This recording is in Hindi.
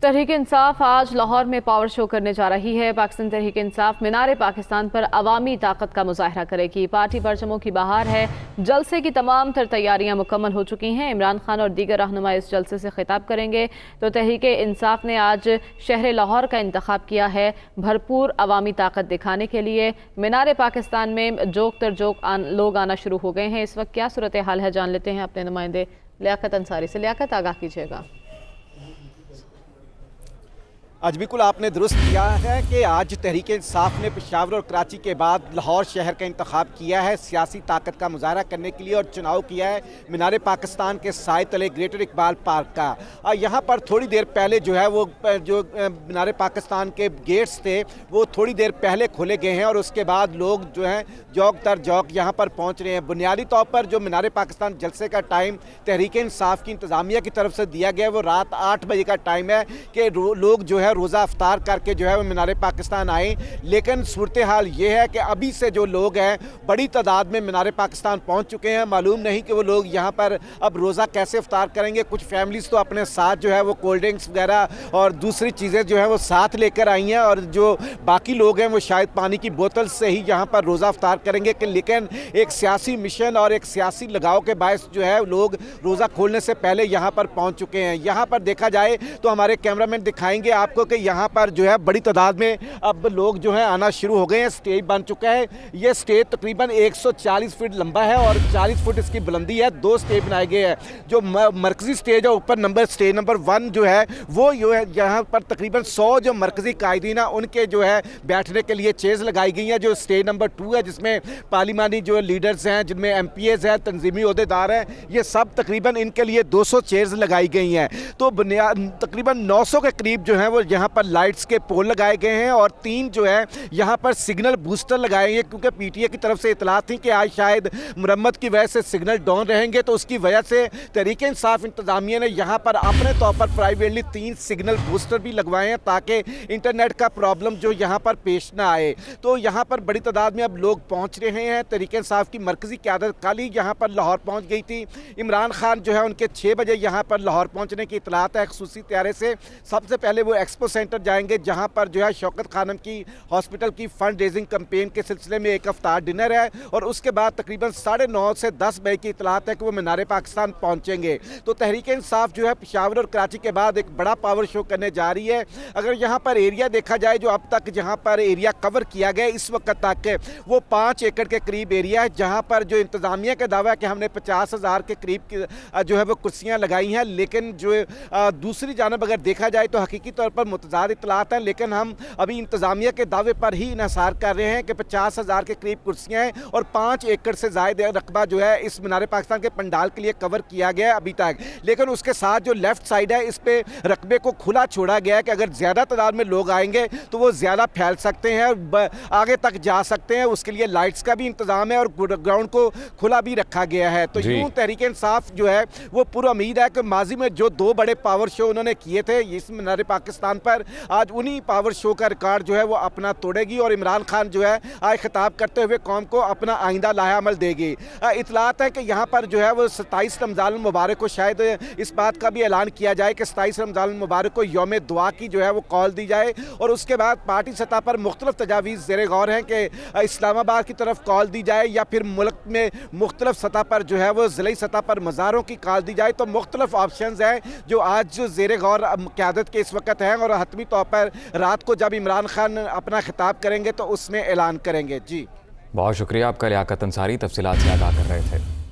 तहरीक इंसाफ आज लाहौर में पावर शो करने जा रही है। पाकिस्तान तहरीक इंसाफ मीनार पाकिस्तान पर अवामी ताकत का मुजाहरा करेगी। पार्टी परचमों की बहार है। जलसे की तमाम तर तैयारियां मुकम्मल हो चुकी हैं। इमरान खान और दीगर रहनुमा इस जलसे से खिताब करेंगे। तो तहरीक इंसाफ ने आज शहर लाहौर का इंतखाब किया है भरपूर अवामी ताकत दिखाने के लिए। मीनार पाकिस्तान में जोक तर जोक लोग आना शुरू हो गए हैं। इस वक्त क्या सूरत हाल है जान लेते हैं अपने नुमाइंदे लियाकत अंसारी से। लियाकत, आगाह कीजिएगा। आज बिल्कुल आपने दुरुस्त किया है कि आज तहरीक इंसाफ ने पेशावर और कराची के बाद लाहौर शहर का इंतखाब किया है सियासी ताकत का मुजाहरा करने के लिए और चुनाव किया है मीनार पाकिस्तान के साए तले ग्रेटर इकबाल पार्क का। यहाँ पर थोड़ी देर पहले जो है वो जो मीनार पाकिस्तान के गेट्स थे वो थोड़ी देर पहले खोले गए हैं और उसके बाद लोग जो हैं जौक दर जौक यहाँ पर पहुँच रहे हैं। बुनियादी तौर पर जो मीनार पाकिस्तान जलसे का टाइम तहरीक इंसाफ की इंतज़ामिया की तरफ से दिया गया है वो रात 8 बजे का टाइम है कि लोग जो है रोज़ा अफ्तार करके जो है वो मीनार पाकिस्तान आए। लेकिन सूरत हाल ये है कि अभी से जो लोग हैं बड़ी तादाद में मीनार पाकिस्तान पहुंच चुके हैं। मालूम नहीं कि वो लोग यहाँ पर अब रोज़ा कैसे अफ्तार करेंगे। कुछ फैमिलीज़ तो अपने साथ जो है वो कोल्ड ड्रिंक्स वगैरह और दूसरी चीज़ें जो है वो साथ लेकर आई हैं और जो बाकी लोग हैं वो शायद पानी की बोतल से ही यहाँ पर रोज़ा अफ्तार करेंगे। लेकिन एक सियासी मिशन और एक सियासी लगाव के बायस जो है लोग रोज़ा खोलने से पहले यहाँ पर पहुँच चुके हैं। यहाँ पर देखा जाए तो हमारे कैमरामैन दिखाएंगे आपको कि यहाँ पर जो है बड़ी तादाद में अब लोग जो है आना शुरू हो गए हैं। स्टेज बन चुका है। ये स्टेज तकरीबन 140 फीट लंबा है और 40 फुट इसकी बुलंदी है। 2 स्टेज बनाए गए हैं। जो मरकजी स्टेज है ऊपर स्टेज नंबर 1 जो है वो यहाँ पर तकरीबन 100 जो मरकजी कायदीन है उनके जो है बैठने के लिए चेयर्स लगाई गई हैं। जो स्टेज नंबर 2 है जिसमें पार्लिमानी जो लीडर्स हैं जिनमें MPAs हैं तंजीमी ओहदेदार हैं ये सब तकरीबन इनके लिए 200 चेयर्स लगाई गई हैं। तो तकरीबन 900 के करीब जो है वो यहाँ पर लाइट्स के पोल लगाए गए हैं और 3 जो है यहाँ पर सिग्नल बूस्टर लगाए गए क्योंकि PTA की तरफ से इतला थी कि आज शायद मरम्मत की वजह से सिग्नल डाउन रहेंगे। तो उसकी वजह से तहरीक इंसाफ इंतजामिया ने यहाँ पर अपने तौर पर प्राइवेटली 3 सिग्नल बूस्टर भी लगवाए हैं ताकि इंटरनेट का प्रॉब्लम जो यहाँ पर पेश ना आए। तो यहाँ पर बड़ी तादाद में अब लोग पहुँच रहे हैं। तहरीक इंसाफ की मरकजी क़यादत कल ही यहाँ पर लाहौर पहुँच गई थी। इमरान खान जो है उनके 6 बजे यहाँ पर लाहौर पहुँचने की इतलात है खसूसी तैयारे से। सबसे पहले वो एक्सपो सेंटर जाएंगे जहाँ पर जो है शौकत खानम की हॉस्पिटल की फंड रेजिंग कैंपेन के सिलसिले में एक अफ्तार डिनर है और उसके बाद तकरीबन 9:30 से 10 बजे की इतलात है कि वो मीनार पाकिस्तान पहुँचेंगे। तो तहरीक इंसाफ जो है पेशावर और कराची के बाद एक बड़ा पावर शो करने जा रही है। अगर यहाँ पर एरिया देखा जाए जो अब तक जहाँ पर एरिया कवर किया गया इस वक्त तक वो 5 एकड़ के करीब एरिया है जहाँ पर जो इंतज़ामिया का दावा है कि हमने 50,000 के करीब जो है वो कुर्सियाँ लगाई हैं। लेकिन जो दूसरी जानब अगर देखा जाए तो हकीकी तौर पर मुतज़ाद इतलात हैं। लेकिन हम अभी इंतज़ामिया के दावे पर ही इन्हिसार कर रहे हैं कि 50,000 के करीब कुर्सियाँ हैं और 5 एकड़ से ज़ायद रकबा जो है इस मीनार पाकिस्तान के पंडाल के लिए कवर किया गया है अभी तक। लेकिन उसके साथ जो लेफ़्ट साइड है इस पे रकबे को खुला छोड़ा गया है कि अगर ज़्यादा तादाद में लोग आएंगे तो वो ज़्यादा फैल सकते हैं और आगे तक जा सकते हैं। उसके लिए लाइट्स का भी इंतज़ाम है और ग्राउंड को खुला भी रखा गया है। तो यूँ तहरीक इंसाफ जो है वो पूरा उम्मीद है कि माजी में जो 2 बड़े पावर शो उन्होंने किए थे इस मीनार पाकिस्तान पर आज उन्हीं पावर शो का रिकॉर्ड जो है वो अपना तोड़ेगी और इमरान खान जो है आज खिताब करते हुए कौम को अपना आइंदा लाहे अमल देगी। इतलात है कि यहाँ पर जो है वो 27 रमज़ान मुबारक को शायद इस बात का भी ऐलान किया जाए कि 27 रमज़ान मुबारक को यौम दुआ की जो है वो कॉल दी जाए और उसके बाद पार्टी सतह पर मुख्तलिफ तजावीज़ ज़ेर गौर हैं कि इस्लामाबाद की तरफ कॉल दी जाए या फिर मुल्क में मुख्तलिफ सतह पर जो है वो ज़िली सतह पर मज़ारों की कॉल दी जाए। तो मुख्तलिफ ऑप्शन हैं जो आज जो ज़ेर गौर क़यादत के इस वक्त हैं और हतमी तौर पर रात को जब इमरान खान अपना खिताब करेंगे तो उसमें ऐलान करेंगे। जी बहुत शुक्रिया आपका लियाकत अंसारी तफसीलात से आगाह कर रहे थे।